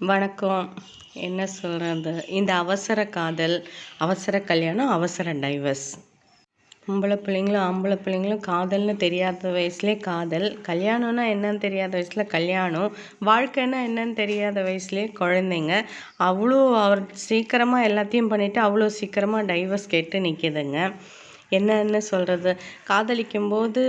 வணக்கம். என்ன சொல்கிறது, இந்த அவசர காதல், அவசர கல்யாணம், அவசர டைவர்ஸ். பொம்பளை பிள்ளைங்களும் ஆம்பளை பிள்ளைங்களும் காதல்னு தெரியாத வயசுலேயே காதல், கல்யாணம்னா என்னன்னு தெரியாத வயசில் கல்யாணம், வாழ்க்கைன்னா என்னன்னு தெரியாத வயசுலேயே குழந்தைங்க. அவ்வளோ அவர் சீக்கிரமாக எல்லாத்தையும் பண்ணிவிட்டு அவ்வளோ சீக்கிரமாக டைவர்ஸ் கேட்டு நிற்கிதுங்க. என்னன்னு சொல்கிறது, காதலிக்கும்போது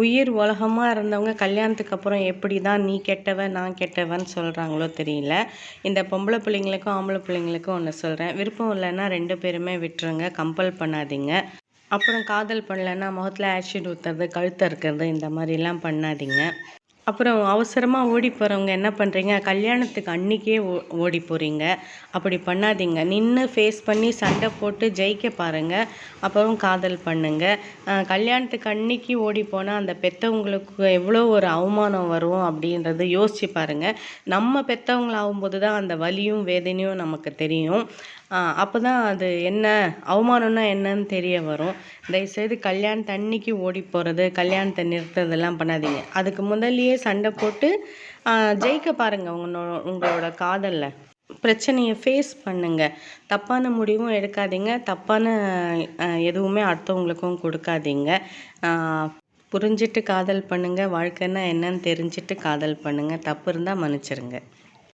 உயிர் உலகமாக இருந்தவங்க கல்யாணத்துக்கு அப்புறம் எப்படி தான் நீ கெட்டவன் நான் கெட்டவன் சொல்கிறாங்களோ தெரியல. இந்த பொம்பளை பிள்ளைங்களுக்கும் ஆம்பளை பிள்ளைங்களுக்கும் ஒன்று சொல்கிறேன், விருப்பம் இல்லைன்னா 2 பேருமே விட்டுருங்க, கம்பல் பண்ணாதீங்க. அப்புறம் காதல் பண்ணலைன்னா முகத்தில் ஆசிட் ஊற்றுறது, கழுத்தை இருக்கிறது, இந்த மாதிரிலாம் பண்ணாதீங்க. அப்புறம் அவசரமாக ஓடி போகிறவங்க என்ன பண்ணுறீங்க, கல்யாணத்துக்கு அன்றைக்கே ஓடி போகிறீங்க. அப்படி பண்ணாதீங்க. நின்று ஃபேஸ் பண்ணி சண்டை போட்டு ஜெயிக்க பாருங்கள், அப்புறம் காதல் பண்ணுங்கள். கல்யாணத்துக்கு அன்றைக்கி ஓடி போனால் அந்த பெற்றவங்களுக்கு எவ்வளோ ஒரு அவமானம் வரும் அப்படின்றத யோசித்து பாருங்கள். நம்ம பெற்றவங்களாகும்போது தான் அந்த வலியும் வேதனையும் நமக்கு தெரியும். அப்போ தான் அது என்ன அவமானம்னா என்னன்னு தெரிய வரும். தயவுசெய்து கல்யாணத்து அன்னைக்கு ஓடி போகிறது, கல்யாணத்தை நிறுத்துறதெல்லாம் பண்ணாதீங்க. அதுக்கு முதல்லையே சண்டை போட்டு ஜெயிக்க பாருங்கள். உங்களோட காதலில் பிரச்சனையை ஃபேஸ் பண்ணுங்க. தப்பான முடிவும் எடுக்காதீங்க, தப்பான எதுவுமே அடுத்தவங்களுக்கும் கொடுக்காதீங்க. புரிஞ்சிட்டு காதல் பண்ணுங்கள். வாழ்க்கைன்னா என்னன்னு தெரிஞ்சுட்டு காதல் பண்ணுங்கள். தப்பு இருந்தால் மன்னிச்சிருங்க.